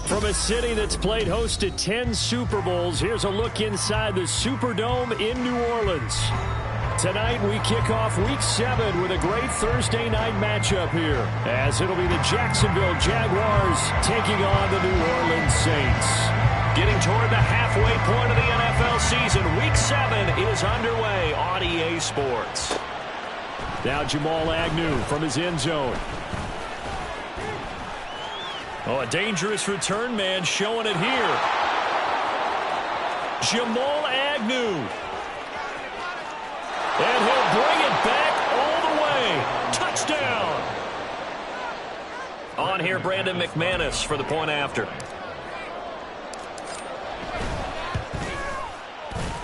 From a city that's played host to 10 Super Bowls, here's a look inside the Superdome in New Orleans. Tonight, we kick off Week 7 with a great Thursday night matchup here, as it'll be the Jacksonville Jaguars taking on the New Orleans Saints. Getting toward the halfway point of the NFL season, Week 7 is underway on EA Sports. Now Jamal Agnew from his end zone. Oh, a dangerous return man showing it here. Jamal Agnew. And he'll bring it back all the way. Touchdown. On here, Brandon McManus for the point after.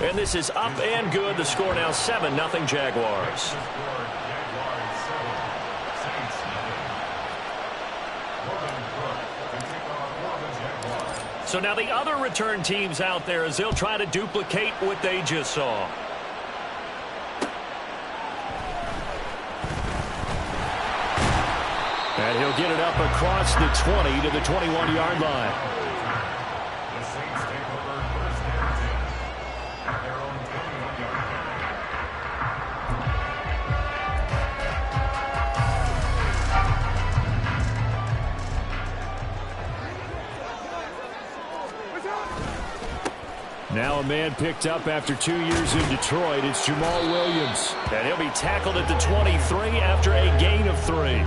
And this is up and good. The score now 7-0 Jaguars. So now the other return teams out there as they'll try to duplicate what they just saw. And he'll get it up across the 20 to the 21-yard line. Now a man picked up after 2 years in Detroit. It's Jamal Williams. And he'll be tackled at the 23 after a gain of 3.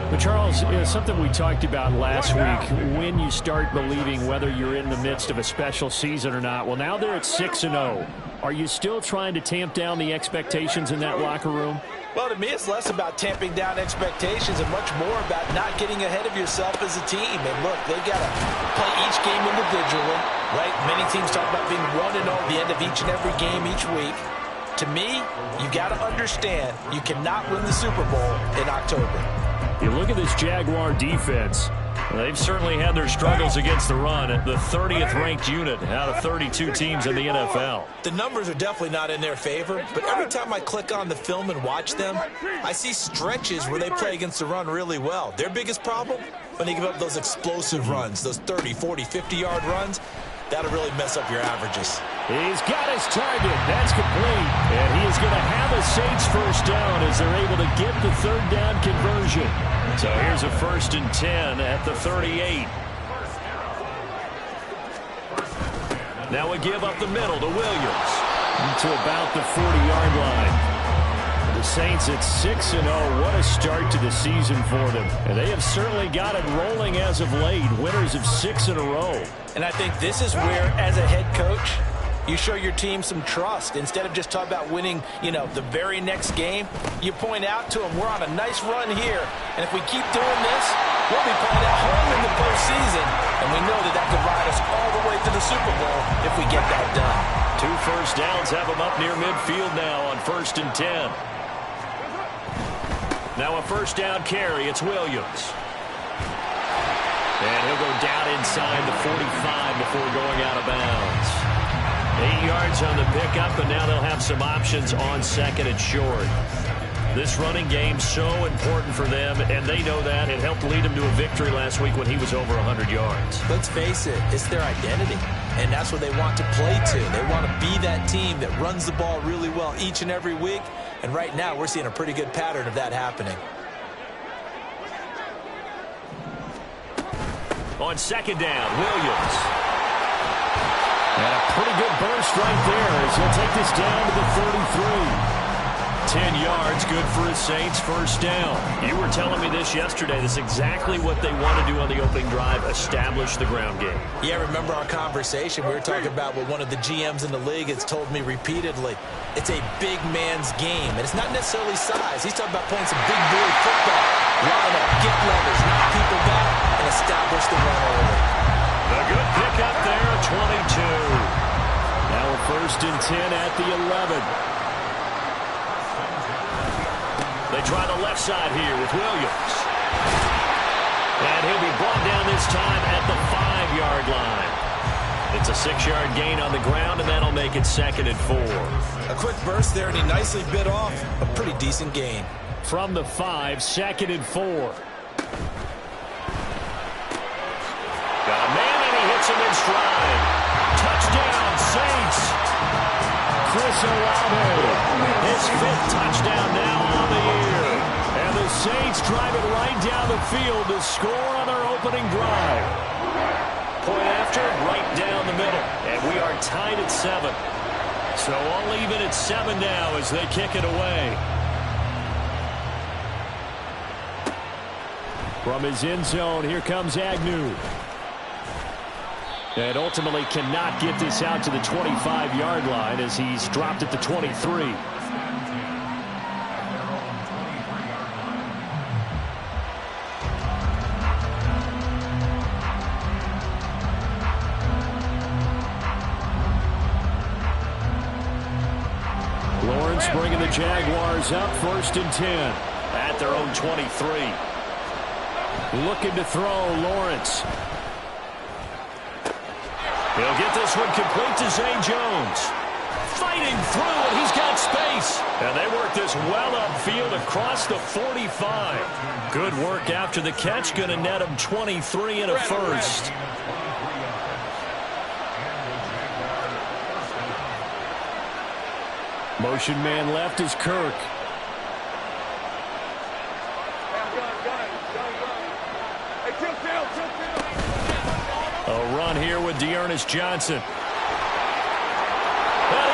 But Charles, something we talked about last week, when you start believing whether you're in the midst of a special season or not. Well, now they're at 6-0. Are you still trying to tamp down the expectations in that locker room? Well, to me, it's less about tamping down expectations and much more about not getting ahead of yourself as a team. And look, they've got to play each game individually, right? Many teams talk about being 1-0 at the end of each and every game each week. To me, you got to understand you cannot win the Super Bowl in October. You look at this Jaguar defense. They've certainly had their struggles against the run. The 30th ranked unit out of 32 teams in the NFL. The numbers are definitely not in their favor, but every time I click on the film and watch them, I see stretches where they play against the run really well. Their biggest problem, when they give up those explosive runs, those 30, 40, 50-yard runs, that'll really mess up your averages. He's got his target. That's complete. And he is going to have a Saints first down as they're able to get the third down conversion. So here's a 1st and 10 at the 38. Now we give up the middle to Williams to about the 40-yard line. The Saints at 6-0. What a start to the season for them. And they have certainly got it rolling as of late. Winners of 6 in a row. And I think this is where, as a head coach, you show your team some trust. Instead of just talking about winning, the very next game, you point out to them, we're on a nice run here. And if we keep doing this, we'll be playing at home in the postseason. And we know that could ride us all the way to the Super Bowl if we get that done. 2 first downs have them up near midfield now on 1st and 10. Now a first down carry. It's Williams. And he'll go down inside the 45 before going out of bounds. 8 yards on the pickup, and now they'll have some options on 2nd and short. This running game so important for them, and they know that. It helped lead them to a victory last week when he was over 100 yards. Let's face it, it's their identity, and that's what they want to play to. They want to be that team that runs the ball really well each and every week, and right now we're seeing a pretty good pattern of that happening. On 2nd down, Williams. And a pretty good burst right there as he'll take this down to the 33. 10 yards, good for his Saints first down. You were telling me this yesterday. This is exactly what they want to do on the opening drive, establish the ground game. Yeah, remember our conversation. We were talking about what one of the GMs in the league has told me repeatedly. It's a big man's game, and it's not necessarily size. He's talking about playing some big boy football. Line up, get leverage, knock people back, and establish the run early. A good pickup there, 22. Now a 1st and 10 at the 11. They try the left side here with Williams. And he'll be brought down this time at the 5-yard line. It's a 6-yard gain on the ground, and that'll make it 2nd and 4. A quick burst there, and he nicely bit off a pretty decent gain. From the 5, 2nd and 4. Got him Chris Olave. His 5th touchdown now on the year. And the Saints drive it right down the field to score on their opening drive. Point after, right down the middle. And we are tied at 7. So all even at 7 now as they kick it away. From his end zone, here comes Agnew. And ultimately cannot get this out to the 25-yard line as he's dropped at the 23. Lawrence bringing the Jaguars up 1st and 10 at their own 23. Looking to throw, Lawrence. He'll get this one complete to Zay Jones. Fighting through, and he's got space. And they work this well upfield across the 45. Good work after the catch. Going to net him 23 and a first. Motion man left is Kirk. A run here with Dearness Johnson. And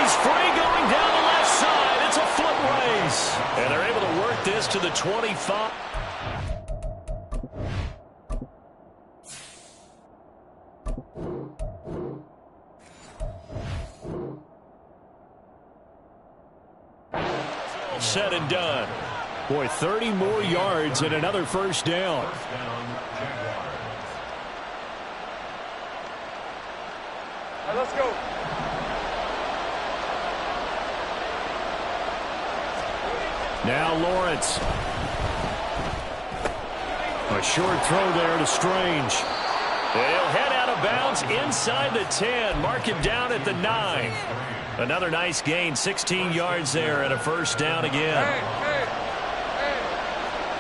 he's free going down the left side. It's a foot race. And they're able to work this to the 25. Said and done. Boy, 30 more yards and another first down. Let's go. Now Lawrence. A short throw there to Strange. They'll head out of bounds inside the 10. Mark him down at the 9. Another nice gain, 16 yards there and a first down again.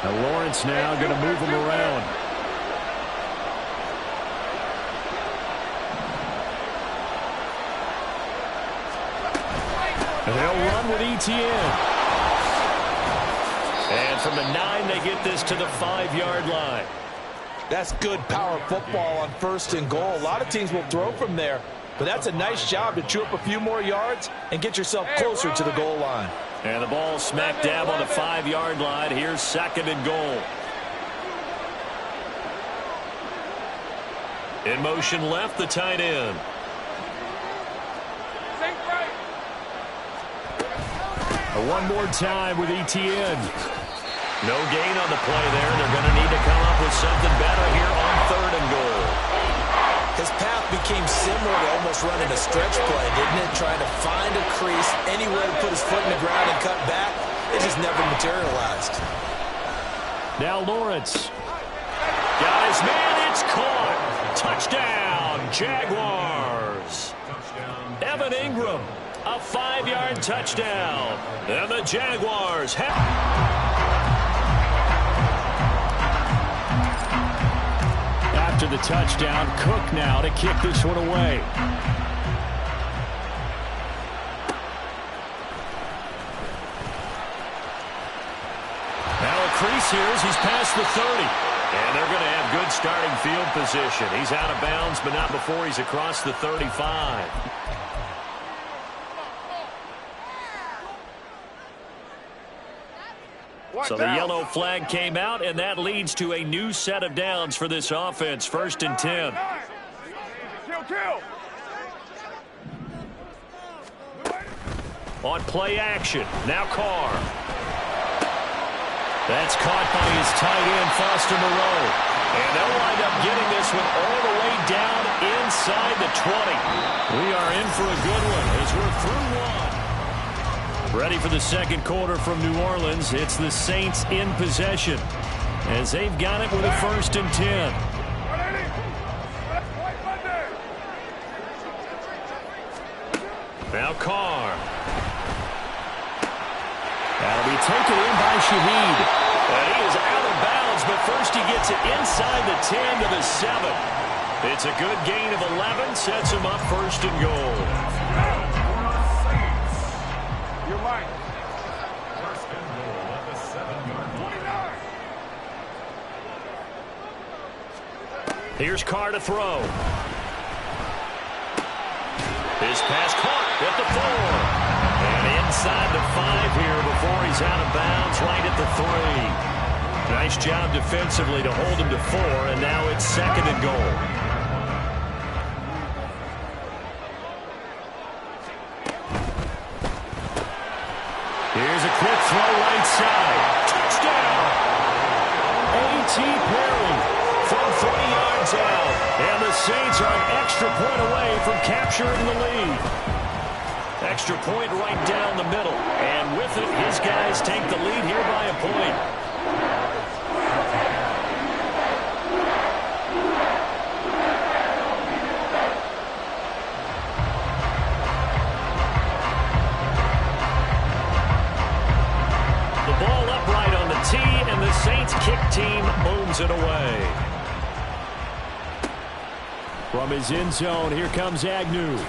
Now Lawrence now going to move him around. And they'll run with ETN. And from the 9, they get this to the 5-yard line. That's good power football on 1st and goal. A lot of teams will throw from there, but that's a nice job to chew up a few more yards and get yourself closer to the goal line. And the ball smack dab on the 5-yard line. Here's 2nd and goal. In motion left, the tight end. One more time with ETN. No gain on the play there. They're going to need to come up with something better here on 3rd and goal. His path became similar to almost running a stretch play, didn't it? Trying to find a crease, anywhere to put his foot in the ground and cut back. It just never materialized. Now Lawrence. Got his man. It's caught. Touchdown, Jaguars. Evan Ingram. A 5-yard touchdown. And the Jaguars have... After the touchdown, Cook now to kick this one away. Now a crease here as he's past the 30. And they're going to have good starting field position. He's out of bounds, but not before he's across the 35. So the yellow flag came out, and that leads to a new set of downs for this offense. 1st and 10. On play action. Now Carr. That's caught by his tight end, Foster Moreau. And they'll wind up getting this one all the way down inside the 20. We are in for a good one as we're through one. Ready for the 2nd quarter from New Orleans. It's the Saints in possession as they've got it with a 1st and 10. Now Carr. That'll be taken in by Shaheed. And he is out of bounds, but first he gets it inside the 10 to the 7. It's a good gain of 11, sets him up 1st and goal. Here's Carr to throw. His pass caught at the 4. And inside the 5 here before he's out of bounds right at the 3. Nice job defensively to hold him to 4, and now it's 2nd and goal. Here's a quick throw right side. Touchdown! A.T. Perry from 40 yards out. And the Saints are an extra point away from capturing the lead. Extra point right down the middle. And with it, his guys take the lead here by a point. And the Saints kick team moves it away. From his end zone, here comes Agnew.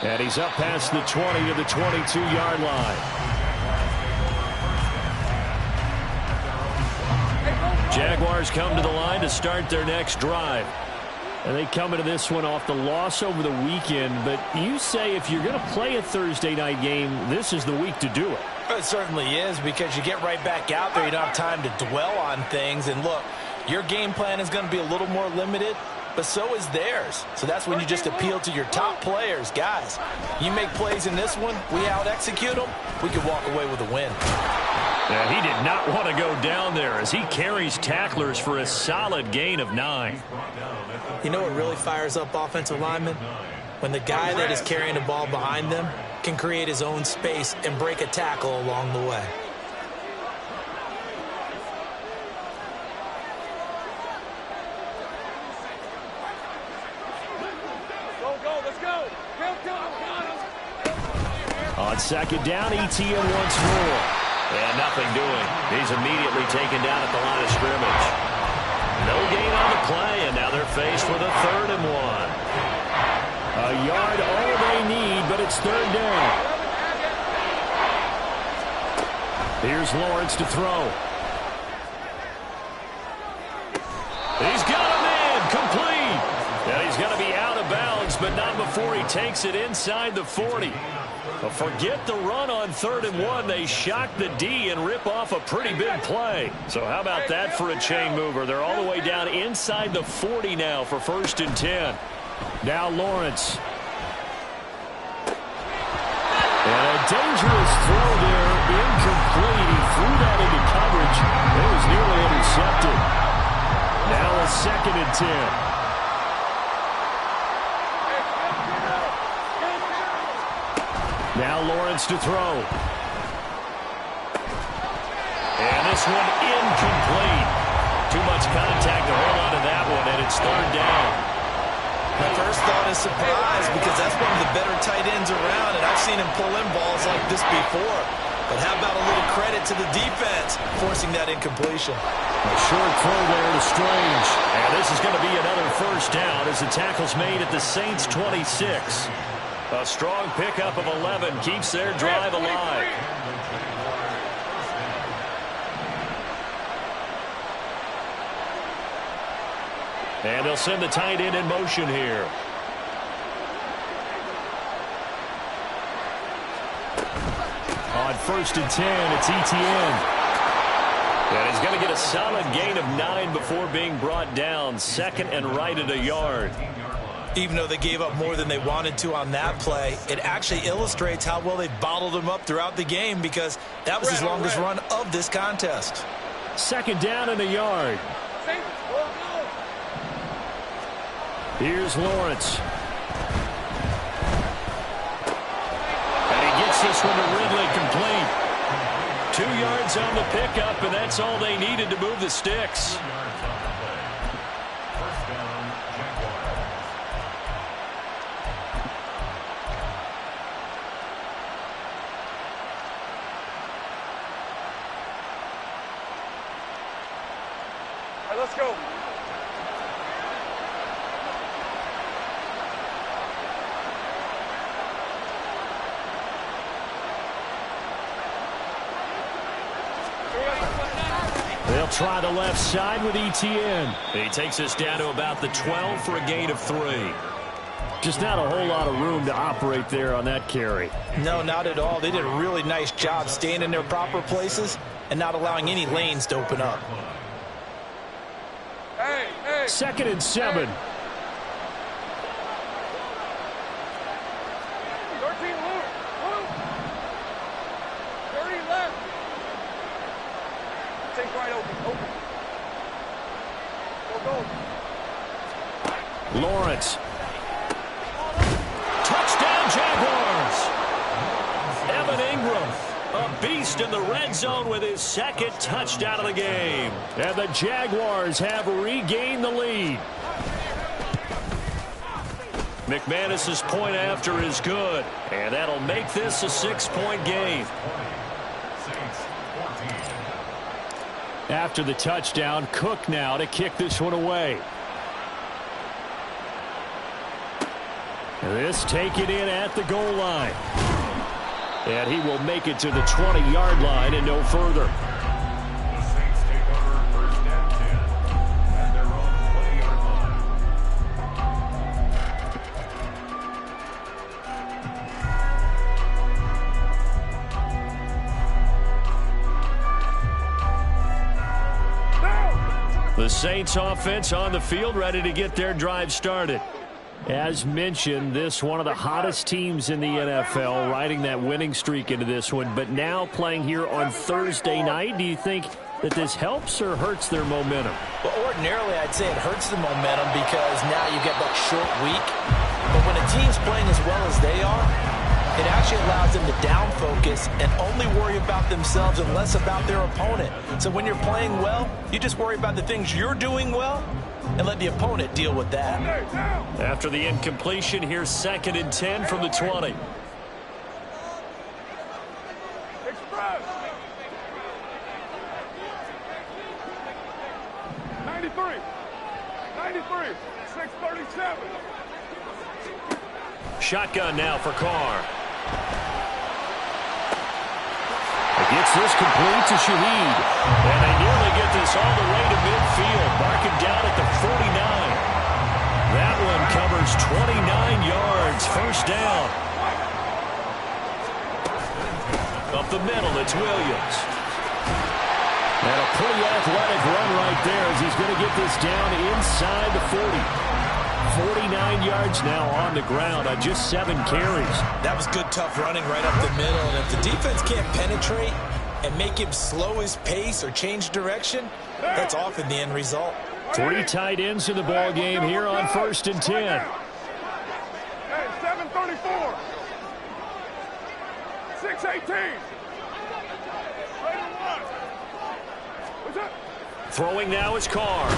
And he's up past the 20 to the 22-yard line. Jaguars come to the line to start their next drive. And they come into this one off the loss over the weekend. But you say if you're going to play a Thursday night game, this is the week to do it. It certainly is, because you get right back out there. You don't have time to dwell on things. And look, your game plan is going to be a little more limited, but so is theirs. So that's when you just appeal to your top players. Guys, you make plays in this one, we out-execute them, we could walk away with a win. Yeah, he did not want to go down there as he carries tacklers for a solid gain of 9. You know what really fires up offensive linemen? When the guy that is carrying the ball behind them can create his own space and break a tackle along the way. Go, let's go. On 2nd down, ETN once more. And nothing doing. He's immediately taken down at the line of scrimmage. No gain on the play, and now they're faced with a 3rd and 1. A yard all they need, but it's 3rd down. Here's Lawrence to throw. He's got a man complete. Now he's going to be out of bounds, but not before he takes it inside the 40. But forget the run on 3rd and 1. They shock the D and rip off a pretty big play. So how about that for a chain mover? They're all the way down inside the 40 now for 1st and 10. Now Lawrence. And a dangerous throw there, incomplete. He threw that into coverage. It was nearly intercepted. Now a 2nd and 10. Now Lawrence to throw. And this one incomplete. Too much contact to hold on to that one, and it's 3rd down. My first thought is surprise, because that's one of the better tight ends around, and I've seen him pull in balls like this before. But how about a little credit to the defense forcing that incompletion? A short throw there to Strange. And this is going to be another 1st down as the tackle's made at the Saints' 26. A strong pickup of 11 keeps their drive alive. And they'll send the tight end in motion here. On 1st and 10, it's ETN. And he's going to get a solid gain of 9 before being brought down. 2nd and right at a yard. Even though they gave up more than they wanted to on that play, it actually illustrates how well they bottled them up throughout the game, because that was his longest run of this contest. 2nd down and a yard. Here's Lawrence. And he gets this one to Ridley complete. 2 yards on the pickup, and that's all they needed to move the sticks. All right, let's go. They'll try the left side with ETN. He takes us down to about the 12 for a gain of 3. Just not a whole lot of room to operate there on that carry. No, not at all. They did a really nice job staying in their proper places and not allowing any lanes to open up. Hey, hey. 2nd and 7. 13 loop. 30 left. Take right open. Go. Lawrence. Touchdown, Jaguars. Evan Ingram, a beast in the red zone with his 2nd touchdown of the game. And the Jaguars have regained the lead. McManus's point after is good, and that'll make this a 6-point game. After the touchdown, Cook now to kick this one away. This taken in at the goal line. And he will make it to the 20-yard line and no further. The Saints take over 1st and 10 at their own 20-yard line. The Saints offense on the field, ready to get their drive started. As mentioned, this one of the hottest teams in the NFL, riding that winning streak into this one, but now playing here on Thursday night. Do you think that this helps or hurts their momentum? Well, ordinarily, I'd say it hurts the momentum because now you get that short week. But when a team's playing as well as they are, it actually allows them to down focus and only worry about themselves and less about their opponent. So when you're playing well, you just worry about the things you're doing well and let the opponent deal with that. After the incompletion, here's 2nd and 10 from the 20. Express. 93. 637. Shotgun now for Carr. Gets this complete to Shaheed. And they nearly get this all the way to midfield. Mark him down at the 49. That one covers 29 yards. 1st down. Up the middle, it's Williams. And a pretty athletic run right there as he's going to get this down inside the 40. 49 yards now on the ground on just 7 carries. That was good, tough running right up the middle. And if the defense can't penetrate and make him slow his pace or change direction, that's often the end result. 3 tight ends in the ball game here on 1st and 10. Hey, 734. 618. What's up? Throwing now is Carr.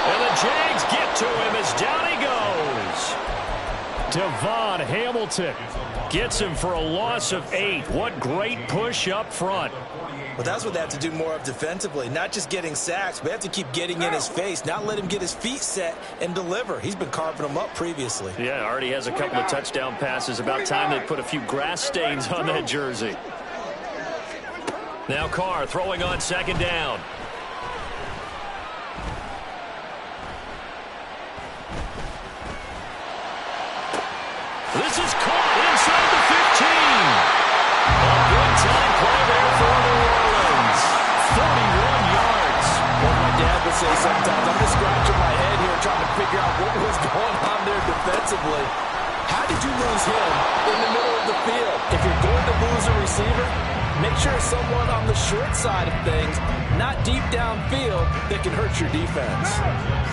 And the Jags get to him as down he goes. Devon Hamilton gets him for a loss of 8. What great push up front. Well, that's what they have to do more of defensively, not just getting sacks, but have to keep getting in his face, not let him get his feet set and deliver. He's been carving them up previously. Yeah, already has a couple of touchdown passes. About time they put a few grass stains on that jersey. Now Carr throwing on 2nd down. This is caught inside the 15. A good time play there for New Orleans. 41 yards. Well, my dad would say sometimes, I'm just scratching my head here trying to figure out what was going on there defensively. How did you lose him in the middle of the field? If you're going to lose a receiver, make sure it's someone on the short side of things, not deep downfield, that can hurt your defense.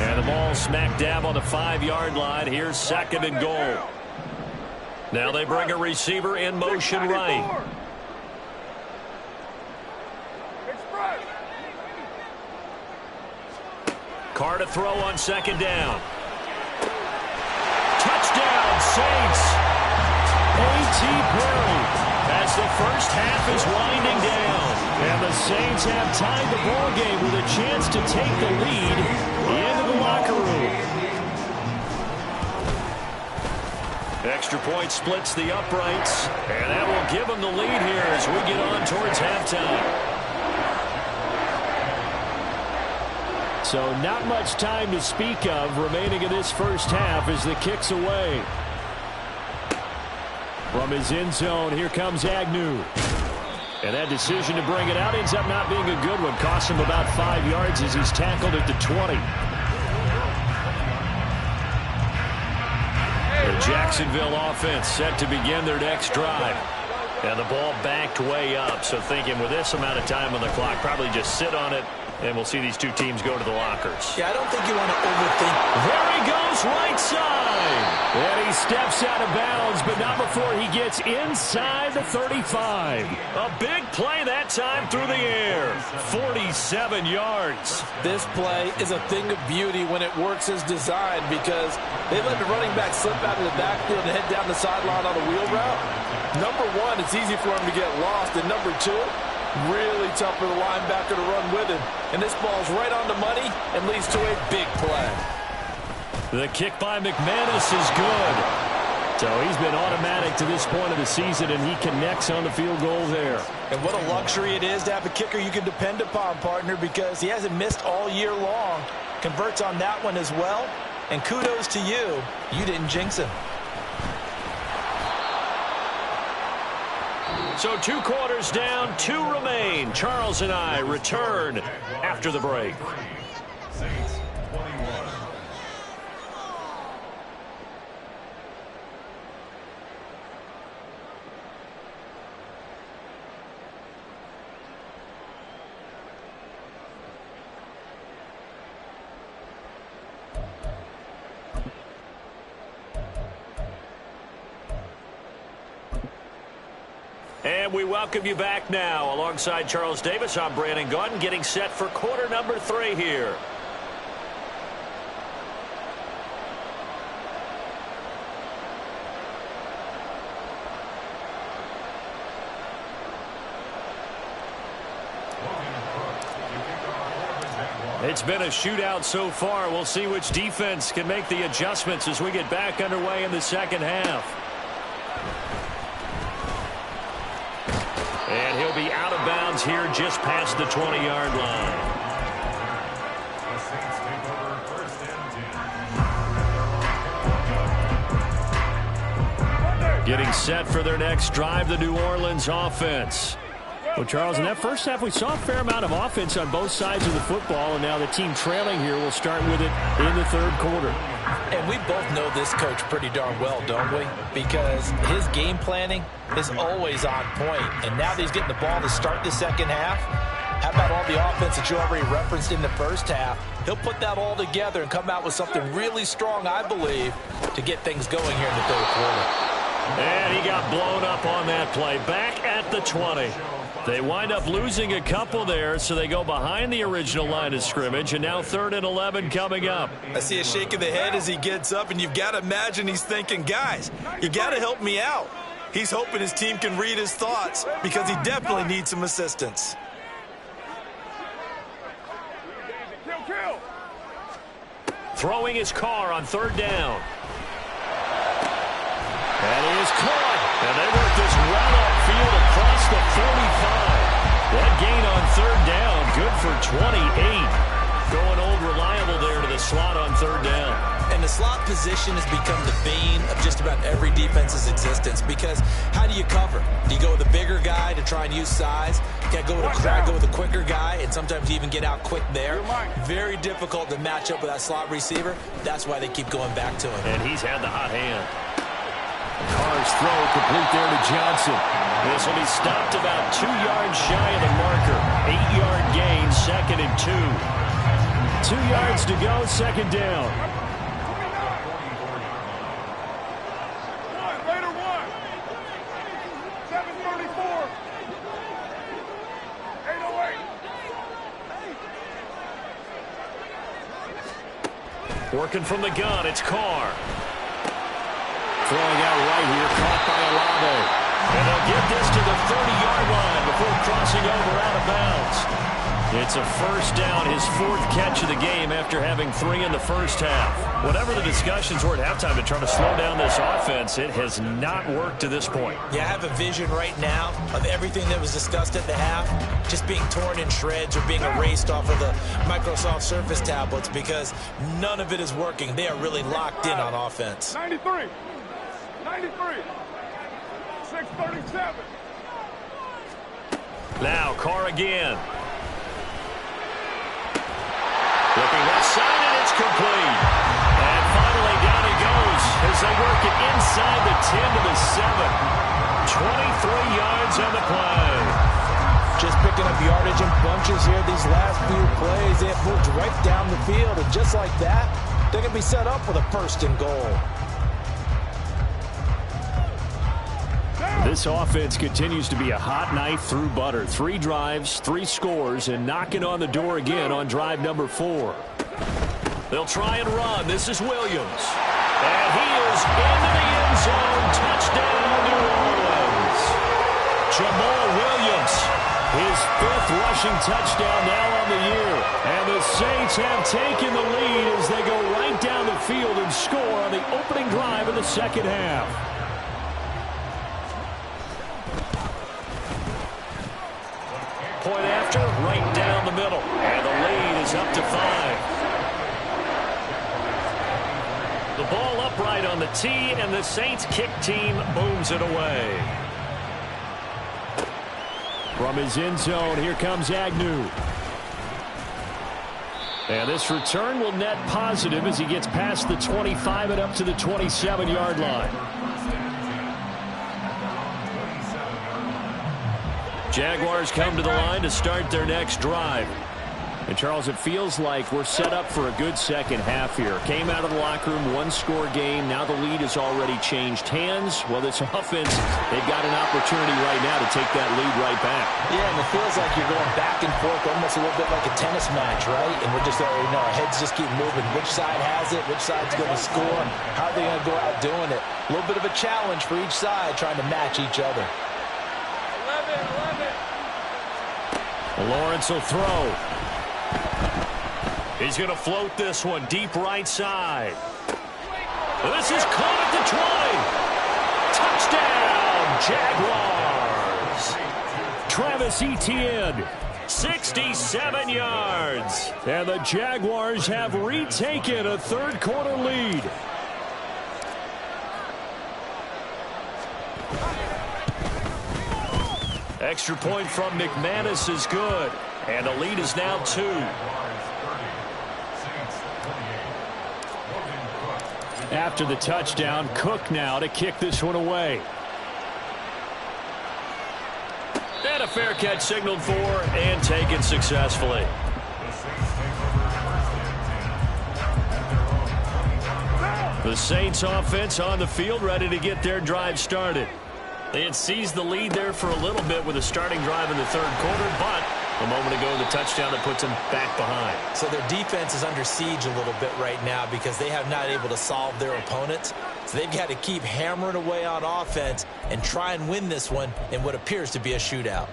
And the ball smack dab on the 5-yard line. Here's 2nd and goal. Now they bring a receiver in motion right. Carr to throw on 2nd down. Touchdown, Saints. A.T. Perry as the first half is winding down. And the Saints have tied the ball game with a chance to take the lead into the locker room. Extra point splits the uprights, and that will give them the lead here as we get on towards halftime. So not much time to speak of remaining in this first half as the kick's away. From his end zone, here comes Agnew. And that decision to bring it out ends up not being a good one. Cost him about 5 yards as he's tackled at the 20. The Jacksonville offense set to begin their next drive. And the ball backed way up. So thinking with this amount of time on the clock, probably just sit on it. And we'll see these two teams go to the lockers. Yeah, I don't think you want to overthink. There he goes, right side. And he steps out of bounds, but not before he gets inside the 35. A big play that time through the air. 47 yards. This play is a thing of beauty when it works as designed because they let the running back slip out of the backfield and head down the sideline on a wheel route. Number one, it's easy for him to get lost. And number two, really tough for the linebacker to run with him. And this ball's right on the money and leads to a big play. The kick by McManus is good. So he's been automatic to this point of the season, and he connects on the field goal there. And what a luxury it is to have a kicker you can depend upon, partner, because he hasn't missed all year long. Converts on that one as well. And kudos to you. You didn't jinx him. So 2 quarters down, 2 remain. Charles and I return after the break. Saints 21. And we welcome you back now. Alongside Charles Davis, I'm Brandon Gaudin, getting set for quarter number 3 here. It's been a shootout so far. We'll see which defense can make the adjustments as we get back underway in the second half. And he'll be out of bounds here just past the 20-yard line. The Saints take over first and 10. Getting set for their next drive, the New Orleans offense. Well, Charles, in that first half, we saw a fair amount of offense on both sides of the football, and now the team trailing here will start with it in the third quarter. And we both know this coach pretty darn well, don't we? Because his game planning is always on point. And now that he's getting the ball to start the second half, how about all the offense that you already referenced in the first half? He'll put that all together and come out with something really strong, I believe, to get things going here in the third quarter. And he got blown up on that play. Back at the 20. They wind up losing a couple there, so they go behind the original line of scrimmage, and now 3rd and 11 coming up. I see a shake of the head as he gets up, and you've got to imagine he's thinking, guys, you got to help me out. He's hoping his team can read his thoughts because he definitely needs some assistance. Kill. Throwing his car on 3rd down. That is caught. And they work this run upfield across the 45. That gain on 3rd down, good for 28. Going old reliable there to the slot on 3rd down. And the slot position has become the bane of just about every defense's existence because how do you cover? Do you go with a bigger guy to try and use size? You go with a quicker guy, and sometimes you even get out quick there. Very difficult to match up with that slot receiver. That's why they keep going back to him. And he's had the hot hand. Carr's throw complete there to Johnson. This will be stopped about 2 yards shy of the marker. 8-yard gain, 2nd and 2. 2 yards to go, 2nd down. Later 7:34. 8:08. Working from the gun, it's Carr. Throwing out right here, caught by Olave. And they'll get this to the 30-yard line before crossing over out of bounds. It's a first down, his 4th catch of the game after having 3 in the first half. Whatever the discussions were at halftime to try to slow down this offense, it has not worked to this point. Yeah, I have a vision right now of everything that was discussed at the half just being torn in shreds or being erased off of the Microsoft Surface tablets because none of it is working. They are really locked in on offense. 93. 637. Now Carr again. Looking left side, and it's complete. And finally down he goes as they work it inside the 10 to the 7. 23 yards on the play. Just picking up yardage in bunches here these last few plays. They have moved right down the field, and just like that, they're going to be set up for the 1st and goal. This offense continues to be a hot knife through butter. 3 drives, 3 scores, and knocking on the door again on drive number 4. They'll try and run. This is Williams. And he is into the end zone. Touchdown, New Orleans. Jamal Williams, his 5th rushing touchdown now on the year. And the Saints have taken the lead as they go right down the field and score on the opening drive of the second half. Point after, right down the middle. And the lead is up to 5. The ball upright on the tee, and the Saints kick team booms it away. From his end zone, here comes Agnew. And this return will net positive as he gets past the 25 and up to the 27-yard line. Jaguars come to the line to start their next drive. And, Charles, it feels like we're set up for a good second half here. Came out of the locker room, 1-score game. Now the lead has already changed hands. Well, this offense, they've got an opportunity right now to take that lead right back. Yeah, and it feels like you're going back and forth almost a little bit like a tennis match, right? And we're just, our heads just keep moving. Which side has it? Which side's going to score? How are they going to go out doing it? A little bit of a challenge for each side trying to match each other. 11. Lawrence will throw. He's going to float this one deep right side. This is caught at the 20. Touchdown, Jaguars. Travis Etienne, 67 yards. And the Jaguars have retaken a third-quarter lead. Extra point from McManus is good. And the lead is now 2. After the touchdown, Cook now to kick this one away. And a fair catch signaled for and taken successfully. The Saints offense on the field ready to get their drive started. They had seized the lead there for a little bit with a starting drive in the third quarter, but a moment ago the touchdown that puts them back behind. So their defense is under siege a little bit right now because they have not able to solve their opponents. So they've got to keep hammering away on offense and try and win this one in what appears to be a shootout.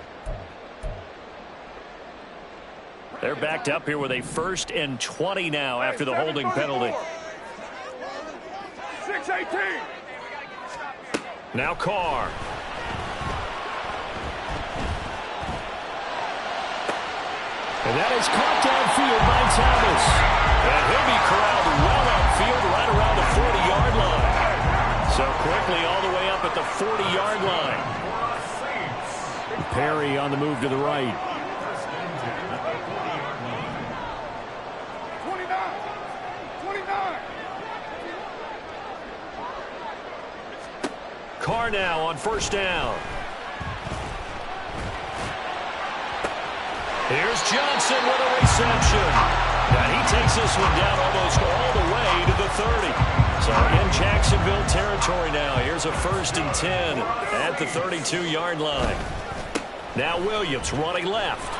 They're backed up here with a 1st and 20 now after the holding penalty. 6-18. Now Carr. And that is caught downfield by Thomas. And he'll be corralled well upfield right around the 40-yard line. So quickly all the way up at the 40-yard line. Perry on the move to the right. 29. Carr now on 1st down. Here's Johnson with a reception. And he takes this one down almost all the way to the 30. So in Jacksonville territory now. Here's a 1st and 10 at the 32-yard line. Now Williams running left.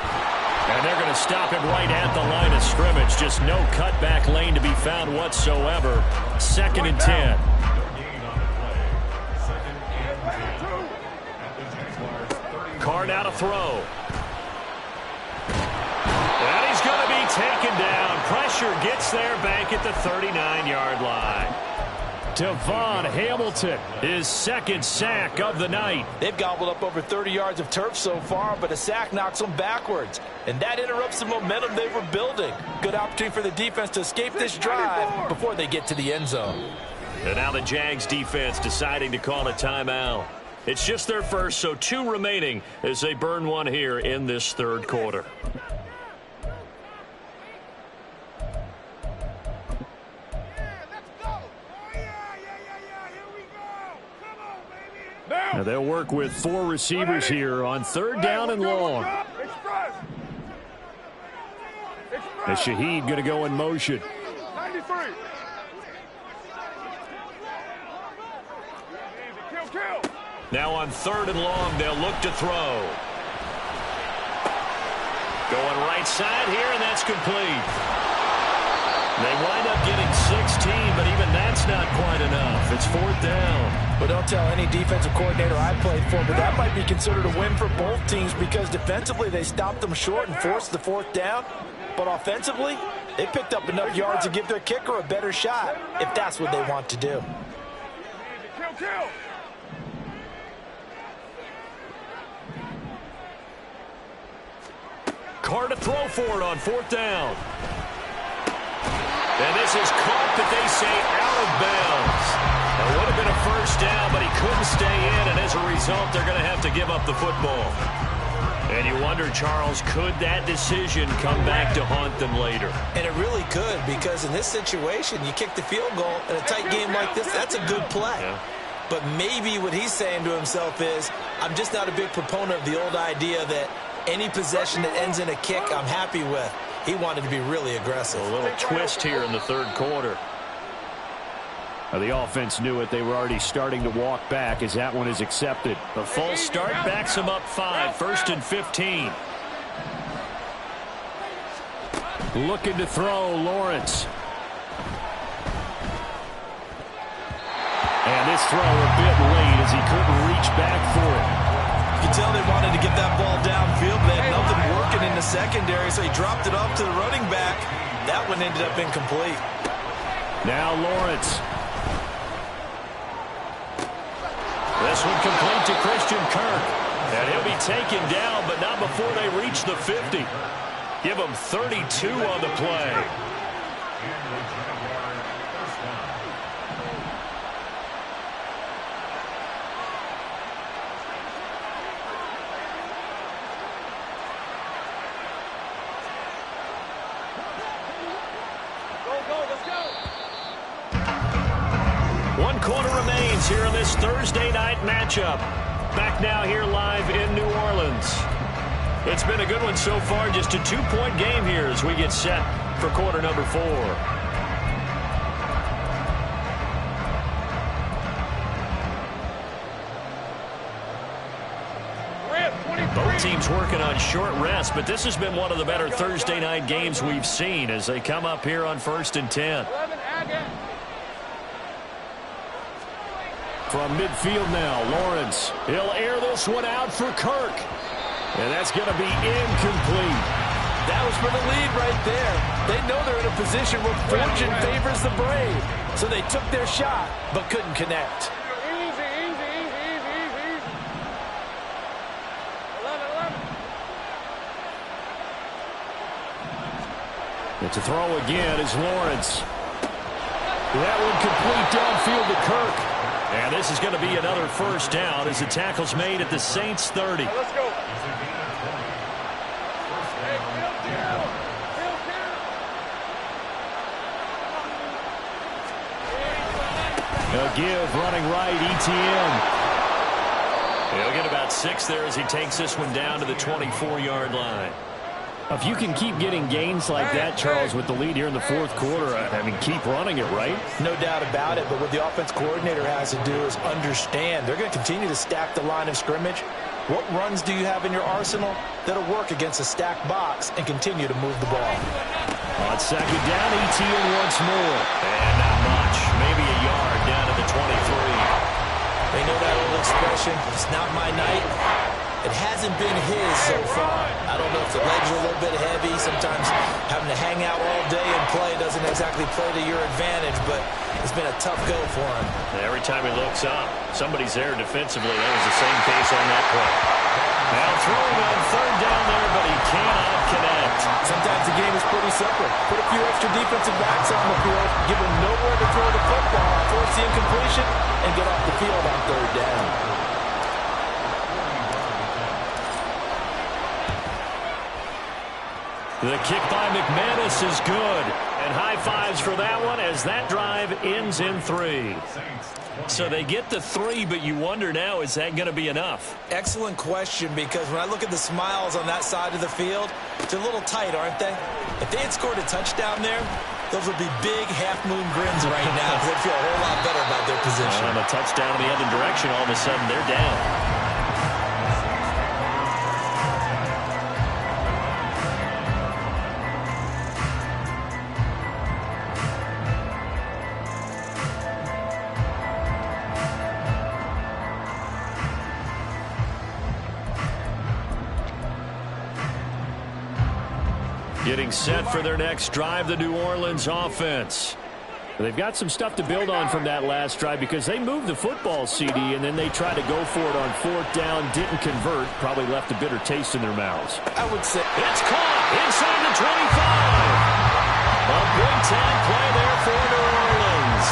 And they're going to stop him right at the line of scrimmage. Just no cutback lane to be found whatsoever. 2nd and 10. Carr now to throw. taken down. Pressure gets there back at the 39-yard line. Devon Hamilton, his second sack of the night. They've gobbled up over 30 yards of turf so far, but a sack knocks them backwards. And that interrupts the momentum they were building. Good opportunity for the defense to escape this drive before they get to the end zone. And now the Jags defense deciding to call a timeout. It's just their first, so 2 remaining as they burn one here in this third quarter. Now they'll work with 4 receivers here on third down and long. And Shaheed going to go in motion. 93. Kill. Now on third and long, they'll look to throw. Going right side here, and that's complete. They wind up getting 16, but even that's not quite enough. It's fourth down. But don't tell any defensive coordinator I played for, but that might be considered a win for both teams because defensively they stopped them short and forced the fourth down. But offensively, they picked up enough yards to give their kicker a better shot if that's what they want to do. Kill. Carr to throw for it on fourth down. And this is caught, but they say out of bounds. It would have been a first down, but he couldn't stay in, and as a result, they're going to have to give up the football. And you wonder, Charles, could that decision come back to haunt them later? And it really could, because in this situation, you kick the field goal in a tight game like this, that's a good play. Yeah. But maybe what he's saying to himself is, I'm just not a big proponent of the old idea that any possession that ends in a kick I'm happy with. He wanted to be really aggressive. A little twist here in the third quarter. Now the offense knew it. They were already starting to walk back as that one is accepted. The false start backs them up 5, first and 15. Looking to throw, Lawrence. And this throw a bit late as he couldn't reach back for it. You can tell they wanted to get that ball downfield, but they had nothing working in the secondary, so he dropped it off to the running back. That one ended up incomplete. Now Lawrence. This one complete to Christian Kirk. And he'll be taken down, but not before they reach the 50. Give him 32 on the play. Here in this Thursday night matchup. Back now here live in New Orleans. It's been a good one so far. Just a 2-point game here as we get set for quarter number 4. Both teams working on short rest, but this has been one of the better Thursday night games we've seen as they come up here on first and 10. From midfield now, Lawrence. He'll air this one out for Kirk. And that's going to be incomplete. That was for the lead right there. They know they're in a position where fortune favors the brave. So they took their shot, but couldn't connect. Easy. 11. It's a throw again is Lawrence. That one complete downfield to Kirk. And this is going to be another first down as the tackle's made at the Saints 30. Let's go. A give running right, ETN. He'll get about 6 there as he takes this one down to the 24-yard line. If you can keep getting gains like that, Charles, with the lead here in the fourth quarter, I mean, keep running it, right? No doubt about it, but what the offense coordinator has to do is understand. They're going to continue to stack the line of scrimmage. What runs do you have in your arsenal that'll work against a stacked box and continue to move the ball? On second down, ETN once more. And not much. Maybe a yard down to the 23. They know that old expression, it's not my night. It hasn't been his so far. I don't know if the legs are a little bit heavy. Sometimes having to hang out all day and play doesn't exactly play to your advantage, but it's been a tough go for him. Every time he looks up, somebody's there defensively. That was the same case on that play. Now throwing on third down there, but he cannot connect. Sometimes the game is pretty simple. Put a few extra defensive backs on the field, give them nowhere to throw the football, force the incompletion, and get off the field on third down. The kick by McManus is good. And high fives for that one as that drive ends in 3. So they get to 3, but you wonder now, is that going to be enough? Excellent question, because when I look at the smiles on that side of the field, they're a little tight, aren't they? If they had scored a touchdown there, those would be big half-moon grins right now because they'd feel a whole lot better about their position. On a touchdown in the other direction, all of a sudden they're down. Getting set for their next drive, the New Orleans offense. They've got some stuff to build on from that last drive because they moved the football, CD, and then they tried to go for it on fourth down, didn't convert, probably left a bitter taste in their mouths. I would say it's caught inside the 25. A big time play there for New Orleans.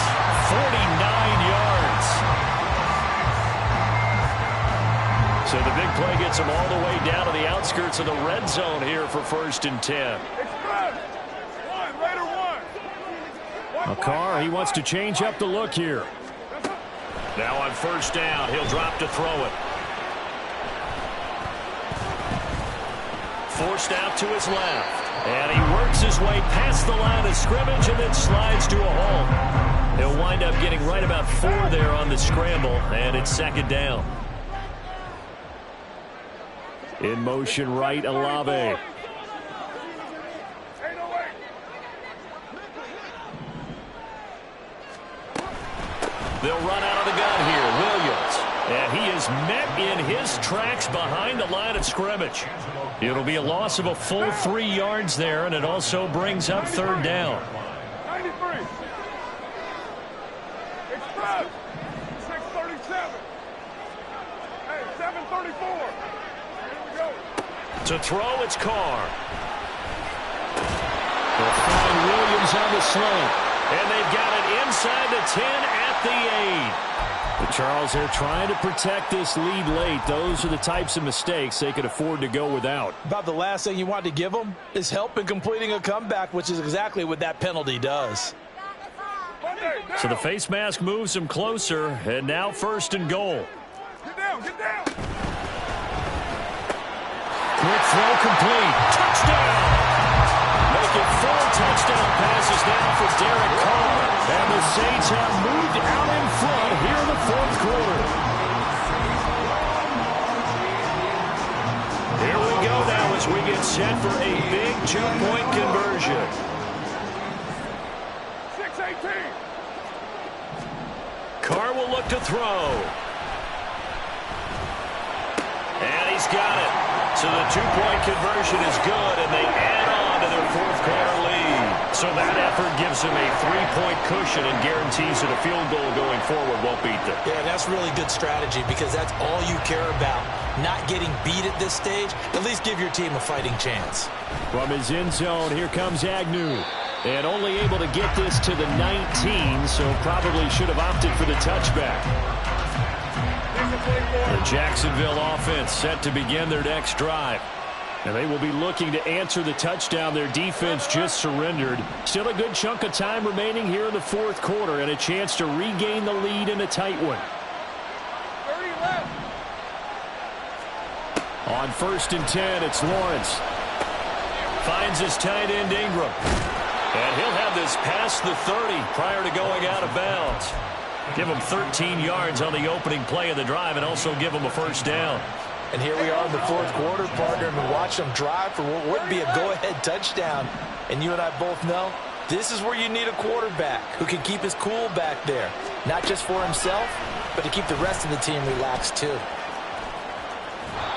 49 yards. So the big play gets them all the way down to the outskirts of the red zone here for 1st and 10. Carr, he wants to change up the look here. Now on 1st down, he'll drop to throw it. Forced out to his left. And he works his way past the line of scrimmage and then slides to a halt. He'll wind up getting right about 4 there on the scramble, and it's 2nd down. In motion right, Olave. They'll run out of the gun here. Williams. And he is met in his tracks behind the line of scrimmage. It'll be a loss of a full 3 yards there, and it also brings up 3rd down. 93. Express. 637. Hey, 734. Here we go. To throw, it's Carr. They'll find Williams on the slant. And they've got it inside the 10 at the 8. But Charles, they're trying to protect this lead late. Those are the types of mistakes they could afford to go without. About the last thing you want to give them is help in completing a comeback, which is exactly what that penalty does. So the face mask moves them closer, and now 1st and goal. Get down, get down. Quick throw complete. Touchdown! Making 4 touchdown passes now for Derek Carr. And the Saints have moved out in front here in the 4th quarter. Here we go now as we get set for a big 2-point conversion. 6-18. Carr will look to throw. And he's got it. So the 2-point conversion is good, and they add on to their 4th quarter lead. So that effort gives them a 3-point cushion and guarantees that a field goal going forward won't beat them. Yeah, that's really good strategy because that's all you care about. Not getting beat at this stage. At least give your team a fighting chance. From his end zone, here comes Agnew. And only able to get this to the 19, so probably should have opted for the touchback. The Jacksonville offense set to begin their next drive. And they will be looking to answer the touchdown their defense just surrendered. Still a good chunk of time remaining here in the 4th quarter and a chance to regain the lead in a tight one. 30 left. On 1st and 10, it's Lawrence. Finds his tight end Ingram. And he'll have this past the 30 prior to going out of bounds. Give him 13 yards on the opening play of the drive and also give him a 1st down. And here we are in the 4th quarter, partner, and watch them drive for what would be a go-ahead touchdown. And you and I both know this is where you need a quarterback who can keep his cool back there. Not just for himself, but to keep the rest of the team relaxed too.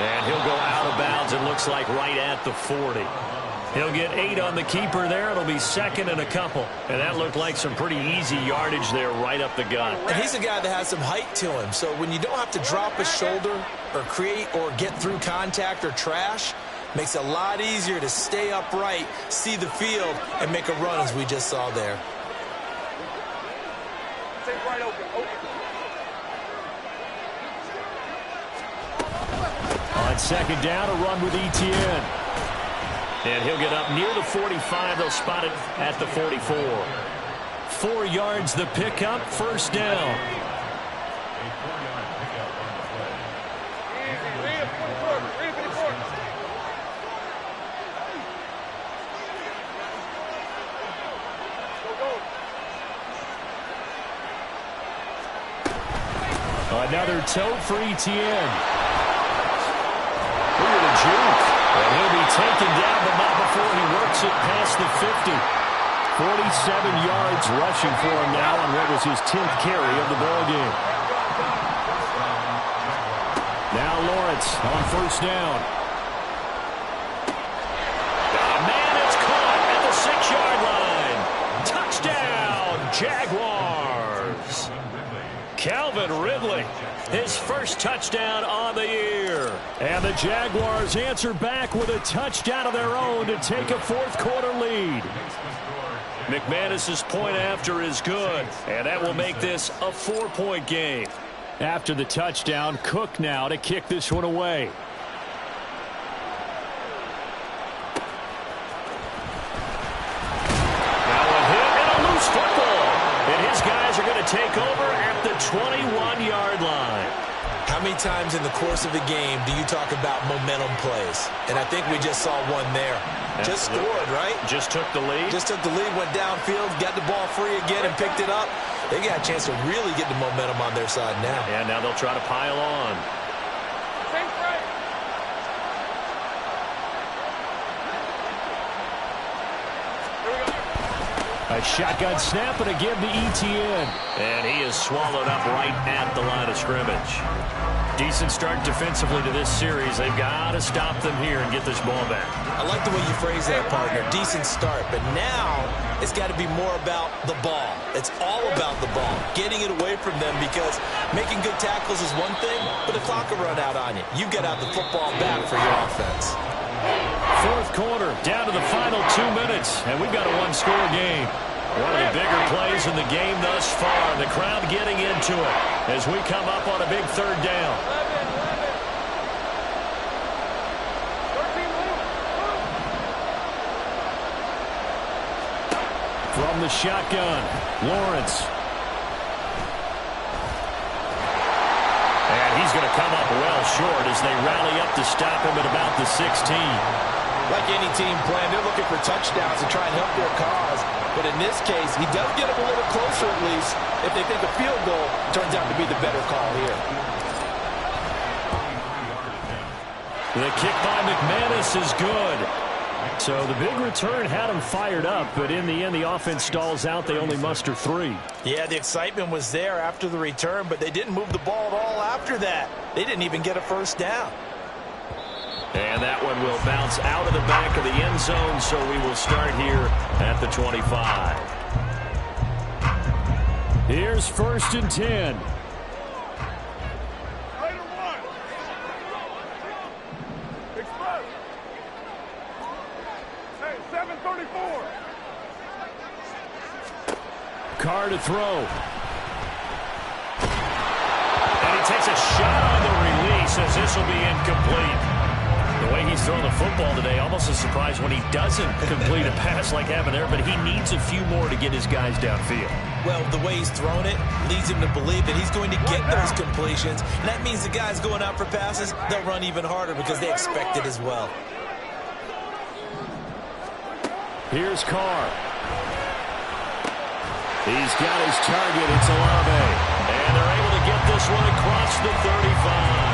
And he'll go out of bounds, it looks like, right at the 40. He'll get 8 on the keeper there. It'll be second and a couple. And that looked like some pretty easy yardage there right up the gut. And he's a guy that has some height to him. So when you don't have to drop a shoulder or create or get through contact or trash, makes it a lot easier to stay upright, see the field, and make a run as we just saw there. Take right open. On second down, a run with Etienne. And he'll get up near the 45. They'll spot it at the 44. 4 yards the pickup, first down. Another tote for Etienne. Look at the juke. And he'll be taken down, but not before he works it past the 50. 47 yards rushing for him now on what was his 10th carry of the ballgame. Now Lawrence on first down. Man, it's caught at the 6-yard line. Touchdown, Jaguars. Calvin Ridley, his first touchdown on the year. And the Jaguars answer back with a touchdown of their own to take a fourth-quarter lead. McManus's point after is good, and that will make this a 4-point game. After the touchdown, Cook now to kick this one away. Now a hit and a loose football. And his guys are going to take over at the 21-yard line. How many times in the course of a game do you talk about momentum plays? And I think we just saw one there. Just scored, right? Just took the lead. Just took the lead, went downfield, got the ball free again and picked it up. They got a chance to really get the momentum on their side now. And now they'll try to pile on. A shotgun snap and a give to Etienne. And he is swallowed up right at the line of scrimmage. Decent start defensively to this series. They've got to stop them here and get this ball back. I like the way you phrase that, partner. Decent start. But now it's got to be more about the ball. It's all about the ball. Getting it away from them, because making good tackles is one thing, but the clock will run out on you. You get out the football back for your offense. Fourth quarter, down to the final 2 minutes, and we've got a one-score game. One of the bigger plays in the game thus far. The crowd getting into it as we come up on a big third down. From the shotgun, Lawrence. And he's going to come up well short as they rally up to stop him at about the 16. Like any team plan, they're looking for touchdowns to try and help their cause. But in this case, he does get them a little closer at least if they think a field goal turns out to be the better call here. The kick by McManus is good. So the big return had them fired up, but in the end, the offense stalls out. They only muster 3. Yeah, the excitement was there after the return, but they didn't move the ball at all after that. They didn't even get a first down. And that one will bounce out of the back of the end zone, so we will start here at the 25. Here's first and 10. Express. Hey, 734. Carr to throw. And he takes a shot on the release as this will be incomplete. The way he's throwing the football today, almost a surprise when he doesn't complete a pass like happened there, but he needs a few more to get his guys downfield. Well, the way he's thrown it leads him to believe that he's going to get those completions. And that means the guys going out for passes, they'll run even harder because they expect it as well. Here's Carr. He's got his target. It's Olave. And they're able to get this one across the 35.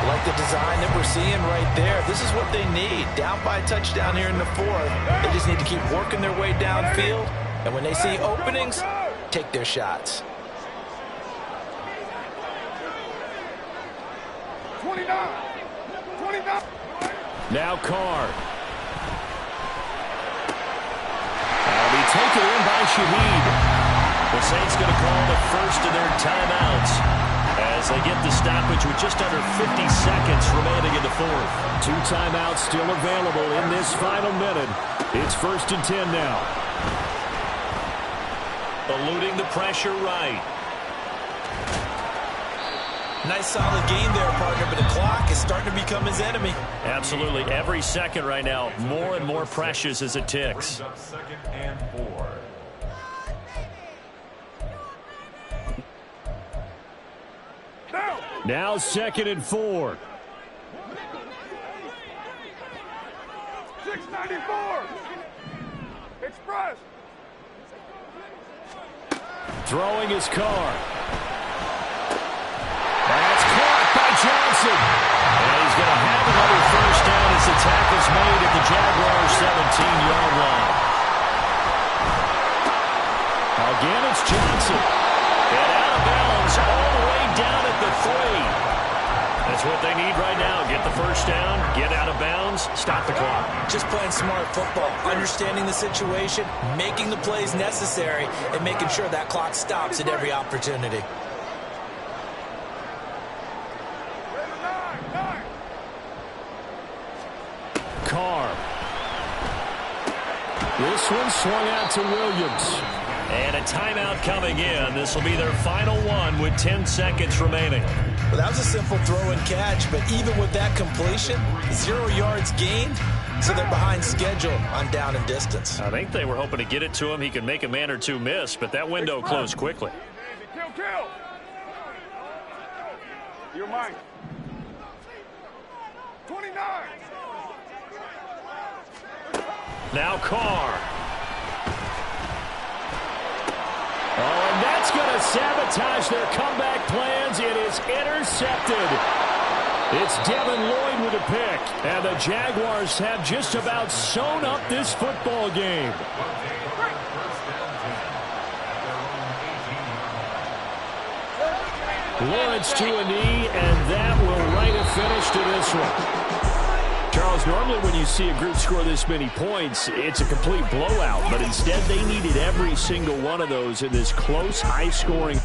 Like the design that we're seeing right there. This is what they need. Down by a touchdown here in the fourth. They just need to keep working their way downfield. And when they see openings, take their shots. 29. 29. Now Carr. That'll be taken in by Shaheed. The Saints going to call the first of their timeouts as they get the stoppage with just under 50 seconds remaining in the fourth. 2 timeouts still available in this final minute. It's 1st and 10 now. Eluding the pressure right. Nice solid game there, partner, but the clock is starting to become his enemy. Absolutely. Every second right now, more and more precious as it ticks. Brings up 2nd and 4. Down. Now 2nd and 4. 694. Express. Throwing his Carr. That's caught by Johnson. And he's going to have another first down as the tackle's made at the Jaguars' 17-yard line. Again, it's Johnson. And out of bounds all the way down at the 3. That's what they need right now. Get the first down, get out of bounds, stop the clock. Just playing smart football, understanding the situation, making the plays necessary, and making sure that clock stops at every opportunity. Carr. This one swung out to Williams. And a timeout coming in. This will be their final one with 10 seconds remaining. Well, that was a simple throw and catch, but even with that completion, 0 yards gained, so they're behind schedule on down and distance. I think they were hoping to get it to him. He could make a man or two miss, but that window closed quickly. Kill. You're mine. 29. Now Carr. Oh, and that's going to sabotage their comeback plans. It is intercepted. It's Devin Lloyd with a pick. And the Jaguars have just about sewn up this football game. Lawrence to a knee, and that will write a finish to this one. Charles, normally when you see a group score this many points, it's a complete blowout. But instead, they needed every single one of those in this close, high-scoring.